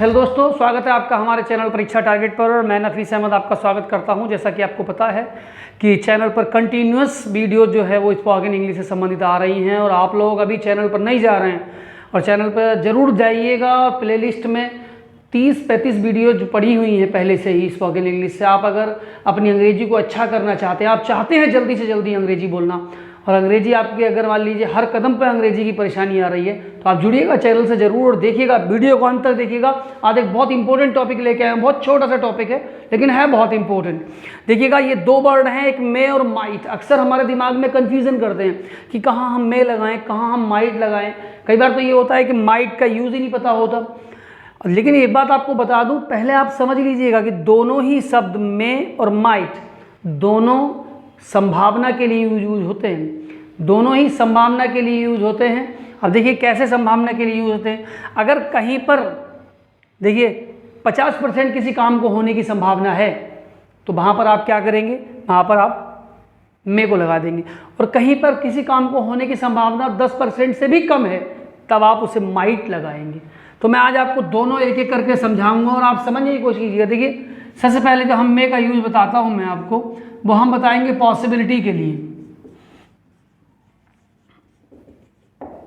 Hello दोस्तों, स्वागत है आपका हमारे चैनल परीक्षा टारगेट पर। और मैं नफीस अहमद आपका स्वागत करता हूं। जैसा कि आपको पता है कि चैनल पर कंटिन्यूअस वीडियो जो है वो स्पोकन इंग्लिश से संबंधित आ रही हैं, और आप लोग अभी चैनल पर नहीं जा रहे हैं और चैनल पर ज़रूर जाइएगा। और प्लेलिस्ट में 30-35 वीडियो जो पड़ी हुई हैं पहले से ही स्पोकन इंग्लिश से। आप अगर अपनी अंग्रेजी को अच्छा करना चाहते हैं, आप चाहते हैं जल्दी से जल्दी अंग्रेजी बोलना, और अंग्रेजी आपकी अगर मान लीजिए हर कदम पर अंग्रेजी की परेशानी आ रही है, तो आप जुड़िएगा चैनल से ज़रूर और देखिएगा, वीडियो को अंत तक देखिएगा। आज एक बहुत इंपॉर्टेंट टॉपिक लेके आए हैं। बहुत छोटा सा टॉपिक है लेकिन है बहुत इंपॉर्टेंट। देखिएगा, ये दो वर्ड हैं, एक मे और माइट। अक्सर हमारे दिमाग में कन्फ्यूज़न करते हैं कि कहाँ हम मे लगाएं, कहाँ हम माइट लगाएं। कई बार तो ये होता है कि माइट का यूज़ ही नहीं पता होता। लेकिन एक बात आपको बता दूं, पहले आप समझ लीजिएगा कि दोनों ही शब्द में और माइट दोनों संभावना के लिए यूज होते हैं। दोनों ही संभावना के लिए यूज होते हैं। अब देखिए कैसे संभावना के लिए यूज होते हैं। अगर कहीं पर देखिए 50% किसी काम को होने की संभावना है, तो वहाँ पर आप क्या करेंगे, वहाँ पर आप मे को लगा देंगे। और कहीं पर किसी काम को होने की संभावना 10% से भी कम है, तब आप उसे माइट लगाएंगे। तो मैं आज आपको दोनों एक एक करके समझाऊंगा और आप समझने की कोशिश कीजिएगा। देखिए, सबसे पहले जो हम मे का यूज बताता हूं मैं आपको, वो हम बताएंगे पॉसिबिलिटी के लिए।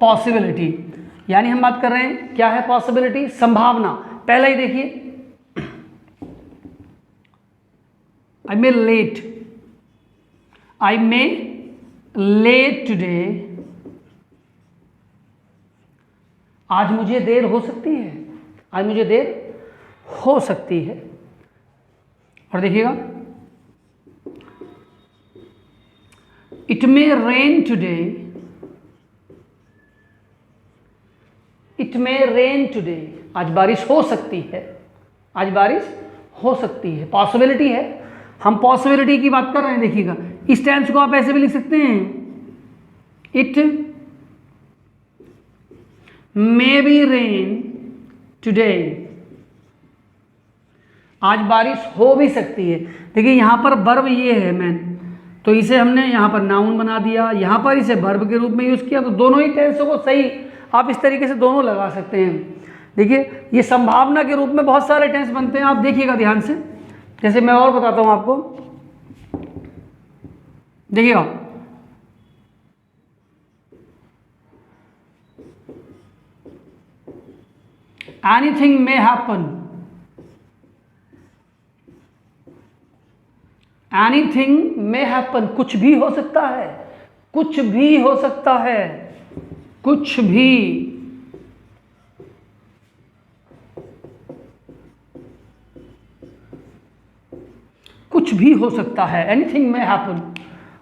पॉसिबिलिटी यानी हम बात कर रहे हैं, क्या है पॉसिबिलिटी? संभावना। पहले ही देखिए, आई मे लेट, आई मे लेट टुडे। आज मुझे देर हो सकती है, आज मुझे देर हो सकती है। और देखिएगा, it may rain today, it may rain today. आज बारिश हो सकती है, आज बारिश हो सकती है। पॉसिबिलिटी है, हम पॉसिबिलिटी की बात कर रहे हैं। देखिएगा, इस टेंस को आप ऐसे भी लिख सकते हैं, it may be rain today. आज बारिश हो भी सकती है। देखिए यहाँ पर वर्ब ये है मैन, तो इसे हमने यहाँ पर नाउन बना दिया, यहाँ पर इसे वर्ब के रूप में यूज़ किया। तो दोनों ही टेंसों को सही आप इस तरीके से दोनों लगा सकते हैं। देखिए, ये संभावना के रूप में बहुत सारे टेंस बनते हैं, आप देखिएगा ध्यान से। जैसे मैं और बताता हूँ आपको, देखिएगा, anything may happen, anything may happen, कुछ भी हो सकता है, कुछ भी हो सकता है, कुछ भी। कुछ भी हो सकता है, एनीथिंग मे हैपन।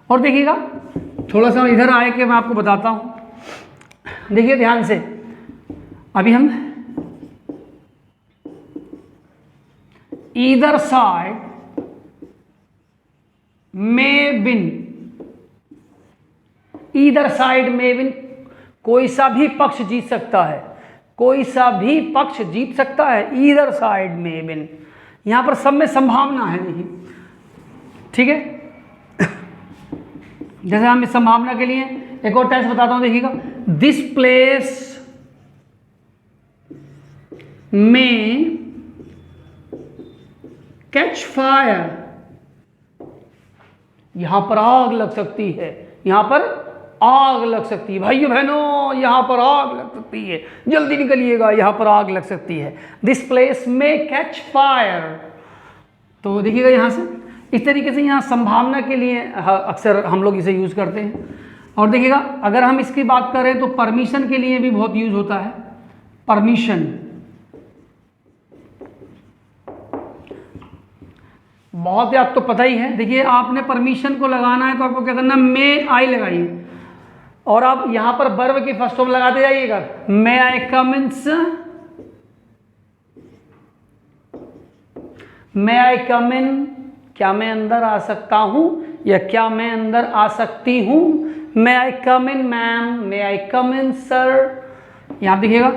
और देखिएगा, थोड़ा सा इधर आए के मैं आपको बताता हूं। देखिए ध्यान से, अभी हम either side may win, either side may win, कोई सा भी पक्ष जीत सकता है, कोई सा भी पक्ष जीत सकता है। ईदर साइड मे विन, यहां पर सब में संभावना है। देखिए, ठीक है। जैसे हम इस संभावना के लिए एक और टेंस बताता हूं, देखिएगा, दिस प्लेस में कैच फायर, यहां पर आग लग सकती है, यहां पर आग लग सकती है। भाइयों बहनों, यहां पर आग लग सकती है, जल्दी निकलिएगा, यहां पर आग लग सकती है। दिस प्लेस में कैच फायर। तो देखिएगा यहां से, इस तरीके से यहाँ संभावना के लिए अक्सर हम लोग इसे यूज करते हैं। और देखिएगा, अगर हम इसकी बात करें तो परमिशन के लिए भी बहुत यूज होता है। परमिशन, बहुत ही आपको पता ही है। देखिए, आपने परमिशन को लगाना है तो आपको क्या करना, मे आई लगाइए, और आप यहां पर वर्ब की फर्स्ट फॉर्म लगाते जाइएगा। मे I come in, may I come इन, क्या मैं अंदर आ सकता हूं, या क्या मैं अंदर आ सकती हूं। May I come in ma'am, may I come in sir. यहां देखिएगा,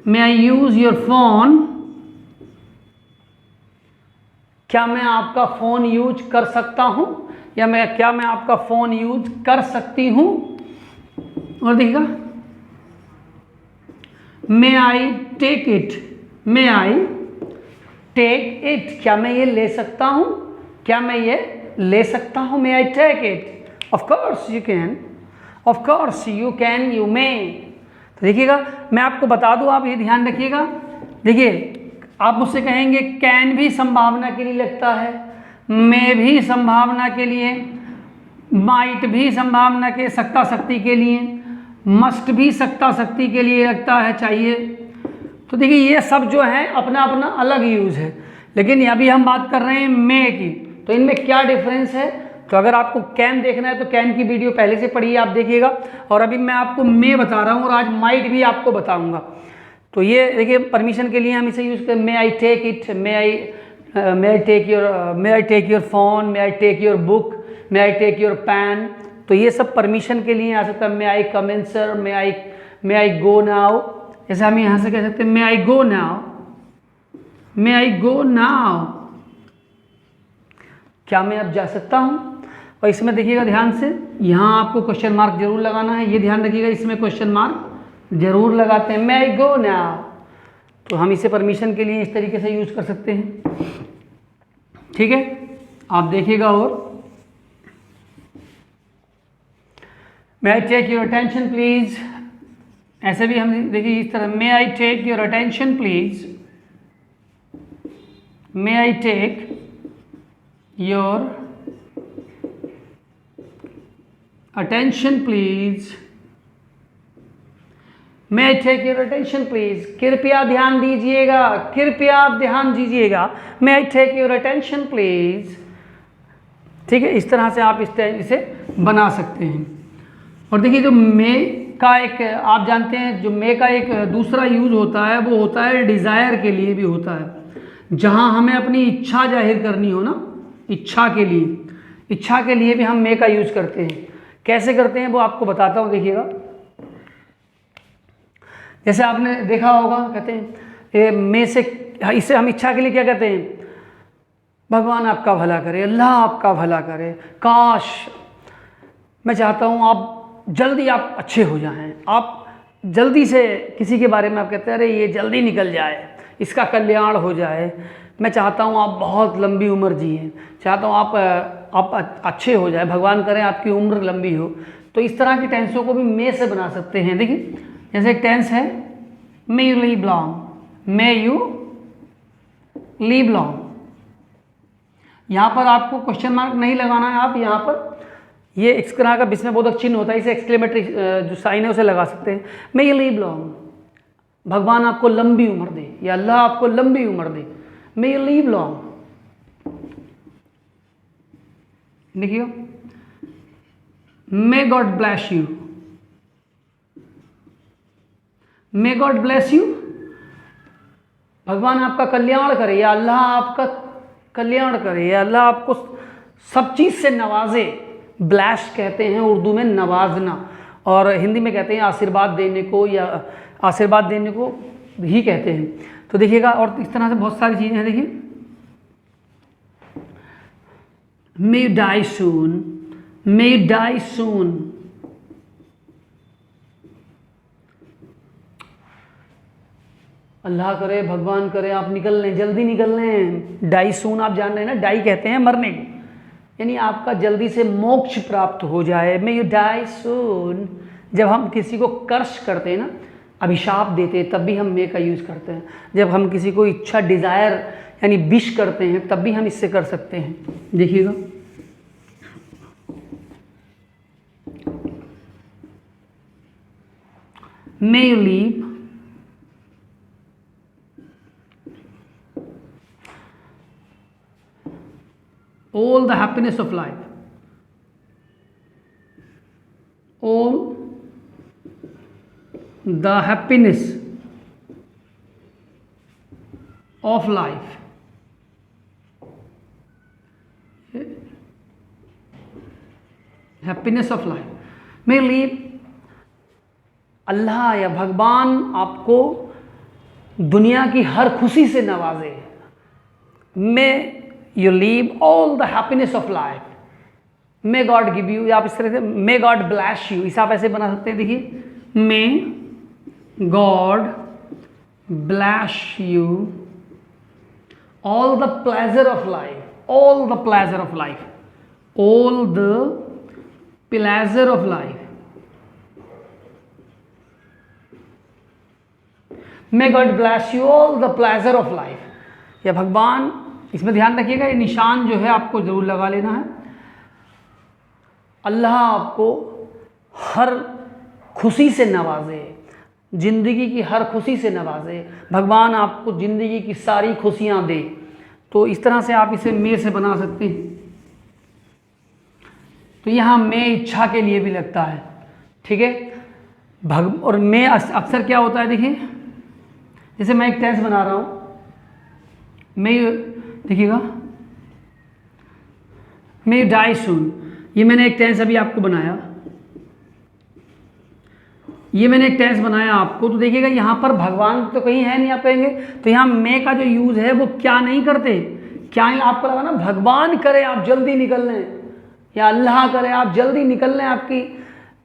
may I use your phone, क्या मैं आपका फोन यूज कर सकता हूं, या क्या मैं आपका फोन यूज कर सकती हूं। और देखिएगा, may I take it, may I take it, क्या मैं ये ले सकता हूँ, क्या मैं ये ले सकता हूँ, may I take it, of course you can, of course you can, you may. तो देखिएगा, मैं आपको बता दूँ, आप ये ध्यान रखिएगा। देखिए, आप मुझसे कहेंगे कैन भी संभावना के लिए लगता है, मे भी संभावना के लिए, माइट भी संभावना के सक्ता शक्ति के लिए, मस्ट भी सक्ता शक्ति के लिए लगता है, चाहिए। तो देखिए, ये सब जो है अपना अपना अलग यूज़ है, लेकिन अभी हम बात कर रहे हैं मे की। तो इनमें क्या डिफरेंस है? तो अगर आपको कैन देखना है तो कैन की वीडियो पहले से पढ़िए, आप देखिएगा। और अभी मैं आपको मे बता रहा हूँ और आज माइट भी आपको बताऊँगा। तो ये देखिए, परमिशन के लिए हम इसे यूज़ करें, may I take it, may I take your phone, may I take your book, may I take your pen. तो ये सब परमिशन के लिए आ सकता है। May I come in sir, may I go now. जैसे हम यहाँ से कह सकते हैं मे I go now, may I go now, क्या मैं अब जा सकता हूँ। और इसमें देखिएगा ध्यान से, यहाँ आपको क्वेश्चन मार्क जरूर लगाना है, ये ध्यान रखिएगा, इसमें क्वेश्चन मार्क जरूर लगाते हैं, मे आई गो नाउ। तो हम इसे परमिशन के लिए इस तरीके से यूज़ कर सकते हैं, ठीक है। आप देखिएगा, और may I take your attention please, ऐसे भी हम देखिए इस तरह, may I take your attention please, may I take your attention please, may I take your attention please, कृपया ध्यान दीजिएगा, कृपया आप ध्यान दीजिएगा, may I take your attention please, ठीक है। इस तरह से आप इसे बना सकते हैं। और देखिए, जो मे का एक, आप जानते हैं, जो मे का एक दूसरा यूज होता है, वो होता है डिज़ायर के लिए भी होता है। जहाँ हमें अपनी इच्छा जाहिर करनी हो ना, इच्छा के लिए भी हम मे का यूज़ करते हैं। कैसे करते हैं वो आपको बताता हूँ, देखिएगा। जैसे आपने देखा होगा, कहते हैं मे से, इसे हम इच्छा के लिए क्या कहते हैं, भगवान आपका भला करे, अल्लाह आपका भला करे, काश, मैं चाहता हूँ आप जल्दी आप अच्छे हो जाएं, आप जल्दी से किसी के बारे में आप कहते हैं अरे ये जल्दी निकल जाए, इसका कल्याण हो जाए, मैं चाहता हूँ आप बहुत लंबी उम्र जिए, चाहता हूँ आप अच्छे हो जाए, भगवान करें आपकी उम्र लंबी हो। तो इस तरह की टेंसों को भी मे से बना सकते हैं। देखिए, जैसे एक टेंस है, मे you leave long, may you leave long. यहाँ पर आपको क्वेश्चन मार्क नहीं लगाना है, आप यहाँ पर ये इस तरह का विस्मयबोधक चिन्ह होता है, इसे एक्सक्लेमेटरी जो साइन है उसे लगा सकते हैं। मे यू लीव लॉन्ग, भगवान आपको लंबी उम्र दे, या अल्लाह आपको लंबी उम्र दे, मे यू लीव लॉन्ग। देखिए, may God bless you, may God bless you, भगवान आपका कल्याण करे, या अल्लाह आपका कल्याण करे, या अल्लाह आपको सब चीज़ से नवाजे। ब्लैश कहते हैं उर्दू में नवाजना, और हिंदी में कहते हैं आशीर्वाद देने को, या आशीर्वाद देने को ही कहते हैं। तो देखिएगा, और इस तरह से बहुत सारी चीज़ें हैं। देखिए, may you die soon, may you die soon, Allah करे, भगवान करे आप निकल लें, जल्दी निकल लें। डाई सून आप जान रहे हैं ना, डाई कहते हैं मरने को, यानी आपका जल्दी से मोक्ष प्राप्त हो जाए। मे यू डाई सून। जब हम किसी को कर्ष करते हैं ना, अभिशाप देते हैं, तब भी हम मे का यूज़ करते हैं। जब हम किसी को इच्छा, डिज़ायर यानी विश करते हैं, तब भी हम इससे कर सकते हैं। देखिएगा, मे you leave all the happiness of life, all the happiness of life, happiness of life, may live, Allah या भगवान आपको दुनिया की हर खुशी से नवाजे। May you leave all the happiness of life, may God give you, आप इस तरह से मे गॉड ब्लेस यू, इसे आप ऐसे बना सकते हैं। देखिए, may God bless you all the pleasure of life, all the pleasure of life, all the pleasure of life. May God bless you all the pleasure of life. या भगवान, इसमें ध्यान रखिएगा, ये निशान जो है आपको जरूर लगा लेना है। अल्लाह आपको हर खुशी से नवाजे, ज़िंदगी की हर खुशी से नवाजे, भगवान आपको ज़िंदगी की सारी खुशियाँ दे। तो इस तरह से आप इसे मे से बना सकते हैं। तो यहाँ मे इच्छा के लिए भी लगता है, ठीक है। और मे अक्सर क्या होता है, देखिए जैसे मैं एक टेंस बना रहा हूँ, मे, देखिएगा, मे यू डाई सून, ये मैंने एक टेंस अभी आपको बनाया, ये मैंने एक टेंस बनाया आपको। तो देखिएगा यहाँ पर भगवान तो कहीं है नहीं, आप कहेंगे तो यहाँ मे का जो यूज़ है वो क्या नहीं करते, क्या आपको लगा ना, भगवान करे आप जल्दी निकल लें, या अल्लाह करे आप जल्दी निकल लें, आपकी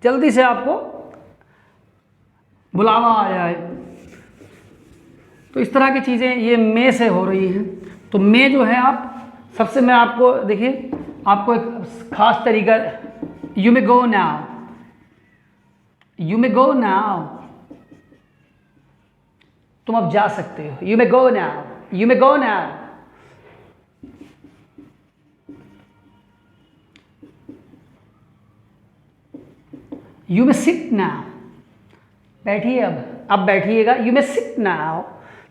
जल्दी से आपको बुलावा आ जाए। तो इस तरह की चीज़ें ये मे से हो रही हैं। तो मे जो है, आप सबसे, मैं आपको देखिए, आपको एक खास तरीका, you may go now, you may go now, तुम अब जा सकते हो, you may go now, you may go now. You may sit now, बैठिए, अब बैठिएगा, यू मे सिट नाउ।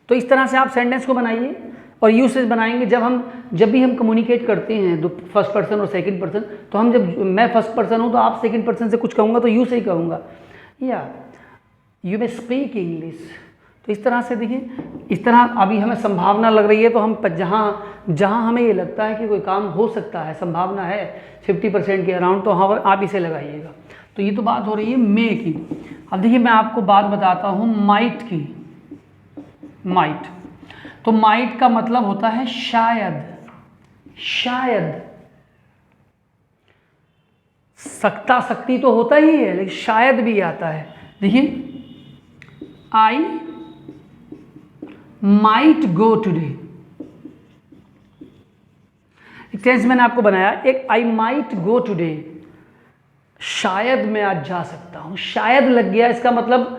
तो इस तरह से आप सेंटेंस को बनाइए और यू से बनाएंगे। जब भी हम कम्युनिकेट करते हैं दो फर्स्ट पर्सन और सेकंड पर्सन, तो हम जब मैं फर्स्ट पर्सन हूँ तो आप सेकंड पर्सन से कुछ कहूँगा तो यू से ही कहूँगा, या यू मे स्पीक इंग्लिश। तो इस तरह से देखिए, इस तरह अभी हमें संभावना लग रही है, तो हम जहाँ हमें ये लगता है कि कोई काम हो सकता है, संभावना है 50% के अराउंड, तो वहाँ पर आप इसे लगाइएगा। तो ये तो बात हो रही है मे की। अब देखिए मैं आपको बात बताता हूँ माइट की। माइट, तो माइट का मतलब होता है शायद, शायद। सकता शक्ति तो होता ही है, लेकिन शायद भी आता है। देखिए, आई माइट गो टुडे, एक टेंस मैंने आपको बनाया, एक आई माइट गो टुडे, शायद मैं आज जा सकता हूं। शायद लग गया, इसका मतलब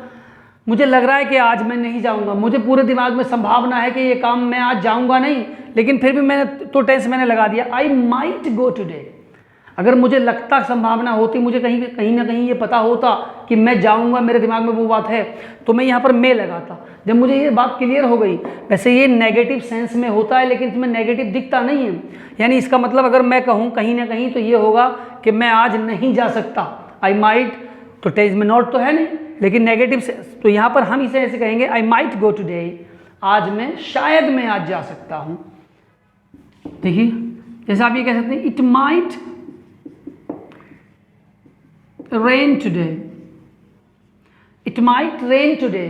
मुझे लग रहा है कि आज मैं नहीं जाऊंगा, मुझे पूरे दिमाग में संभावना है कि ये काम मैं आज जाऊंगा नहीं, लेकिन फिर भी मैंने तो टेंस मैंने लगा दिया, आई माइट गो टुडे। अगर मुझे लगता, संभावना होती, मुझे कहीं ना कहीं ये पता होता कि मैं जाऊंगा, मेरे दिमाग में वो बात है, तो मैं यहाँ पर मैं लगाता। जब मुझे ये बात क्लियर हो गई, वैसे ये नेगेटिव सेंस में होता है, लेकिन इसमें नेगेटिव दिखता नहीं है। यानी इसका मतलब अगर मैं कहूँ कहीं ना कहीं, तो ये होगा कि मैं आज नहीं जा सकता। आई माइट, तो टेंस में नॉट तो है नहीं, लेकिन नेगेटिव सेंस, तो यहाँ पर हम इसे ऐसे कहेंगे, आई माइट गो टुडे, आज मैं, शायद मैं आज जा सकता हूँ। देखिए, जैसे आप ये कह सकते हैं, it might rain today, it might rain today,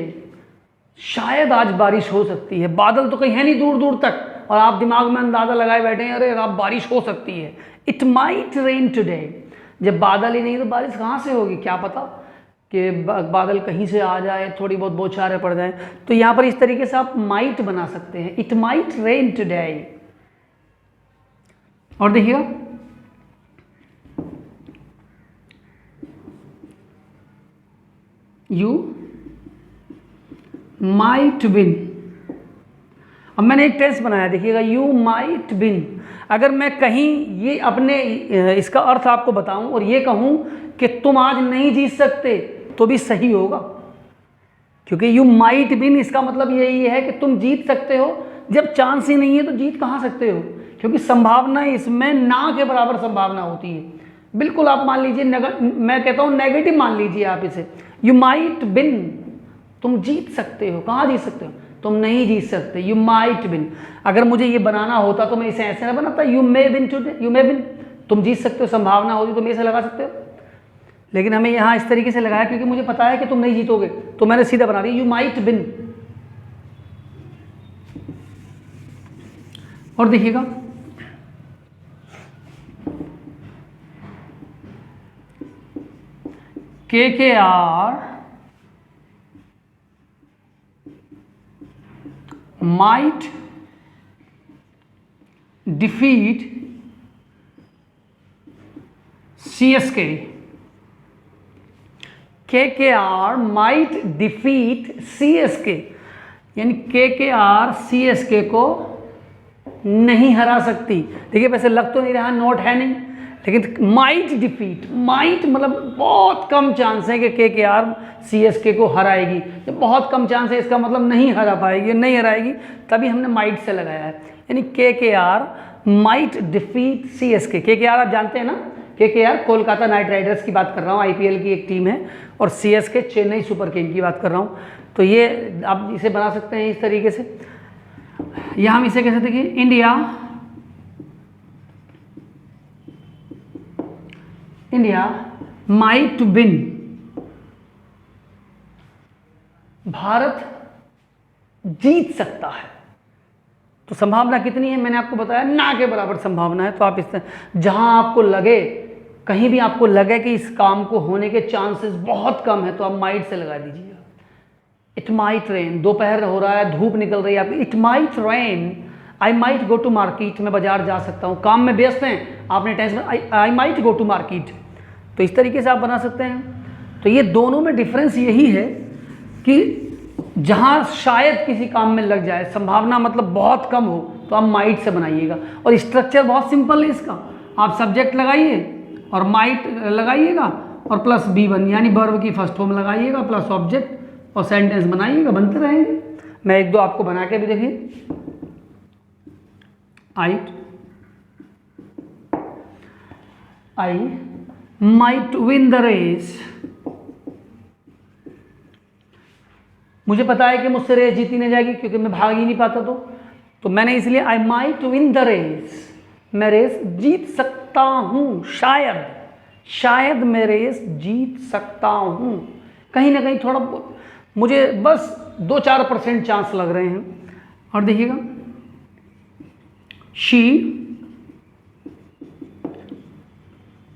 शायद आज बारिश हो सकती है। बादल तो कहीं है नहीं दूर दूर तक, और आप दिमाग में अंदाजा लगाए बैठे हैं, अरे अब बारिश हो सकती है। इट माइट रेन टुडे, जब बादल ही नहीं तो बारिश कहाँ से होगी, क्या पता कि बादल कहीं से आ जाए, थोड़ी बहुत बौछारें पड़ जाए। तो यहाँ पर इस तरीके से आप माइट बना सकते हैं, इट माइट रेन टुडे। और देखिएगा, यू माइट विन। अब मैंने एक टेंस बनाया, देखिएगा, यू माइट विन। अगर मैं कहीं ये अपने इसका अर्थ आपको बताऊं और ये कहूं कि तुम आज नहीं जीत सकते, तो भी सही होगा, क्योंकि यू माइट विन, इसका मतलब यही है कि तुम जीत सकते हो। जब चांस ही नहीं है तो जीत कहाँ सकते हो, क्योंकि संभावना इसमें ना के बराबर संभावना होती है। बिल्कुल आप मान लीजिए, मैं कहता हूँ नेगेटिव मान लीजिए आप इसे, यू माइट विन, तुम जीत सकते हो। कहाँ जीत सकते हो, तुम नहीं जीत सकते, यू माइट विन। अगर मुझे ये बनाना होता तो मैं इसे ऐसे ना बनाता, you may win today, you may win, तुम जीत सकते हो, संभावना होती तो मे से लगा सकते हो, लेकिन हमें यहाँ इस तरीके से लगाया क्योंकि मुझे पता है कि तुम नहीं जीतोगे, तो मैंने सीधा बना दिया, यू माइट विन। और देखिएगा, KKR might defeat CSK, KKR might defeat CSK, यानी KKR CSK को नहीं हरा सकती। देखिए वैसे लग तो नहीं रहा, नोट है नहीं, लेकिन माइट डिफीट, माइट मतलब बहुत कम चांस है कि KKR CSK को हराएगी। जब बहुत कम चांस है इसका मतलब नहीं हरा पाएगी, नहीं हराएगी, तभी हमने माइट से लगाया है। यानी KKR might defeat CSK। KKR आप जानते हैं ना, KKR कोलकाता नाइट राइडर्स की बात कर रहा हूँ, IPL की एक टीम है, और CSK चेन्नई सुपर किंग की बात कर रहा हूँ। तो ये आप इसे बना सकते हैं इस तरीके से, या हम इसे कैसे देखिए, इंडिया माइट विन, भारत जीत सकता है। तो संभावना कितनी है, मैंने आपको बताया ना के बराबर संभावना है। तो आप इस जहां आपको लगे, कहीं भी आपको लगे कि इस काम को होने के चांसेस बहुत कम है, तो आप माइट से लगा दीजिएगा। इट माइट रेन, दोपहर हो रहा है, धूप निकल रही है आपकी, it might rain, I might go to market, मैं बाजार जा सकता हूँ। काम में व्यस्त हैं, आपने tension, I might go to market. तो इस तरीके से आप बना सकते हैं। तो ये दोनों में डिफरेंस यही है कि जहाँ शायद किसी काम में लग जाए, संभावना मतलब बहुत कम हो, तो आप माइट से बनाइएगा। और स्ट्रक्चर बहुत सिंपल है इसका, आप सब्जेक्ट लगाइए और माइट लगाइएगा और प्लस B1 यानी वर्ब की फर्स्ट फॉर्म लगाइएगा, प्लस ऑब्जेक्ट और सेंटेंस बनाइएगा, बनते रहेंगे। मैं एक दो आपको बना के भी देखिए, I might win the race, मुझे पता है कि मुझसे रेस जीती नहीं जाएगी क्योंकि मैं भाग ही नहीं पाता। तो मैंने इसलिए I might win the race, मैं रेस जीत सकता हूँ, शायद मैं रेस जीत सकता हूँ। कहीं ना कहीं थोड़ा मुझे बस 2-4% चांस लग रहे हैं। और देखिएगा, शी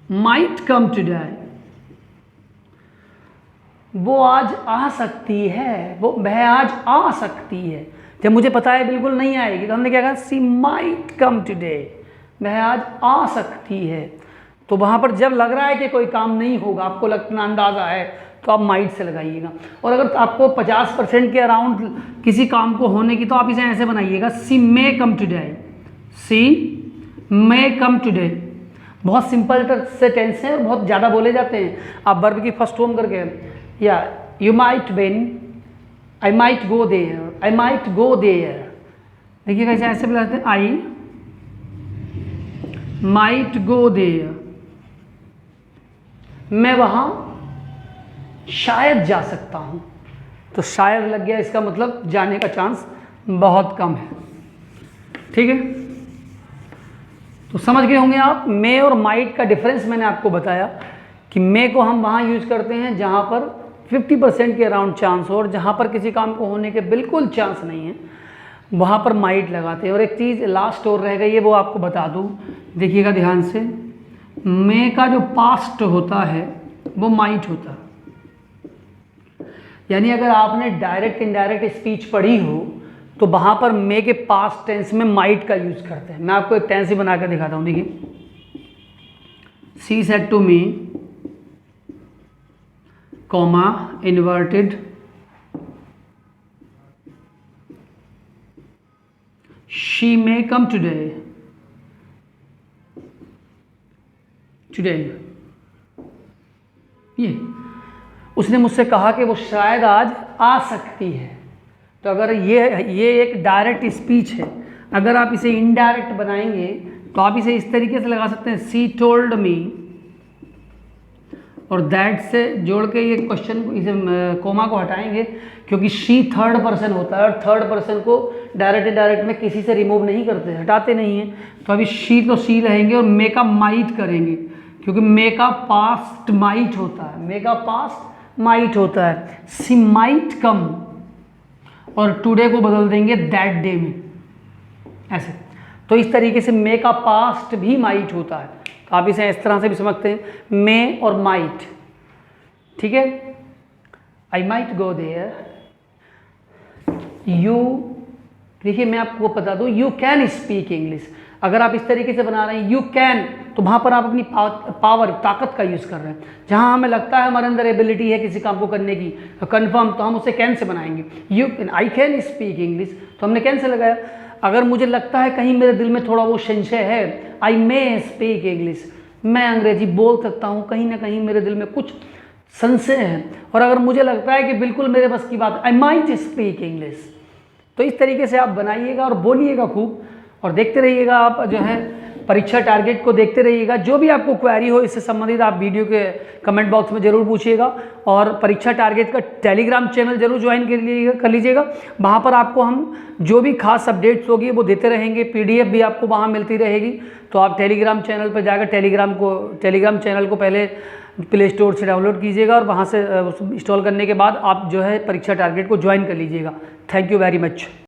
माइट कम टुडे, वो आज आ सकती है, वह आज आ सकती है। जब मुझे पता है बिल्कुल नहीं आएगी, तो हमने क्या कहा, सी माइट कम टुडे, वह आज आ सकती है। तो वहाँ पर जब लग रहा है कि कोई काम नहीं होगा, आपको लगता अंदाज़ा है, तो आप माइट से लगाइएगा। और अगर आपको 50% के अराउंड किसी काम को होने की, तो आप इसे ऐसे बनाइएगा, सी मे कम टुडे, सी मे कम टुडे। बहुत सिंपल से टेंस है और बहुत ज़्यादा बोले जाते हैं। आप वर्ब की फर्स्ट फॉर्म करके, या you might win, I might go there, I might go there. देखिएगा इसे ऐसे बुलाते हैं, आई माइट गो देयर, मैं वहां शायद जा सकता हूं। तो शायद लग गया, इसका मतलब जाने का चांस बहुत कम है। ठीक है, तो समझ गए होंगे आप। मे और माइट का डिफरेंस मैंने आपको बताया कि मे को हम वहां यूज करते हैं जहां पर 50% के अराउंड चांस हो, और जहाँ पर किसी काम को होने के बिल्कुल चांस नहीं है, वहाँ पर माइट लगाते हैं। और एक चीज़ लास्ट और रह गई है, वो आपको बता दूँ, देखिएगा ध्यान से, मे का जो पास्ट होता है वो माइट होता है। यानी अगर आपने डायरेक्ट इनडायरेक्ट स्पीच पढ़ी हो, तो वहाँ पर मे के पास्ट टेंस में माइट का यूज करते हैं। मैं आपको एक टेंस ही बना कर दिखाता हूँ। देखिए, she said to me, comma inverted, she may come today, ये उसने मुझसे कहा कि वो शायद आज आ सकती है। तो अगर ये एक डायरेक्ट स्पीच है, अगर आप इसे इनडायरेक्ट बनाएंगे तो आप इसे इस तरीके से लगा सकते हैं, सी टोल्ड मी, और दैट से जोड़ के ये क्वेश्चन, इसे कोमा को हटाएंगे क्योंकि शी थर्ड पर्सन होता है, और थर्ड पर्सन को डायरेक्ट इनडायरेक्ट में किसी से रिमूव नहीं करते, हटाते नहीं हैं। तो अभी शी तो शी रहेंगे, और मे का माइट करेंगे क्योंकि मे का पास्ट माइट होता है, मे का पास्ट माइट होता है। सी माइट कम, और टुडे को बदल देंगे दैट डे में, ऐसे। तो इस तरीके से मे का पास्ट भी माइट होता है। तो आप इसे इस तरह से भी समझते हैं, मे और माइट। ठीक है, I might go there, you देखिए मैं आपको बता दूं, यू कैन स्पीक इंग्लिश, अगर आप इस तरीके से बना रहे हैं यू कैन, तो वहाँ पर आप अपनी पावर, ताकत का यूज़ कर रहे हैं। जहाँ हमें लगता है हमारे अंदर एबिलिटी है किसी काम को करने की कन्फर्म, तो हम उसे कैन से बनाएंगे। You I can speak English, तो हमने कैन से लगाया। अगर मुझे लगता है कहीं मेरे दिल में थोड़ा वो संशय है, आई मे स्पीक इंग्लिश, मैं अंग्रेजी बोल सकता हूँ, कहीं ना कहीं मेरे दिल में कुछ संशय है, और अगर मुझे लगता है कि बिल्कुल मेरे बस की बात, आई माइट स्पीक इंग्लिश। तो इस तरीके से आप बनाइएगा और बोलिएगा खूब, और देखते रहिएगा आप जो है परीक्षा टारगेट को देखते रहिएगा। जो भी आपको क्वेरी हो इससे संबंधित आप वीडियो के कमेंट बॉक्स में ज़रूर पूछिएगा, और परीक्षा टारगेट का टेलीग्राम चैनल जरूर ज्वाइन कर लीजिएगा। वहाँ पर आपको हम जो भी खास अपडेट्स होगी वो देते रहेंगे, PDF भी आपको वहाँ मिलती रहेगी। तो आप टेलीग्राम चैनल पर जाकर टेलीग्राम चैनल को पहले प्ले स्टोर से डाउनलोड कीजिएगा, और वहाँ से इंस्टॉल करने के बाद आप जो है परीक्षा टारगेट को ज्वाइन कर लीजिएगा। Thank you very much.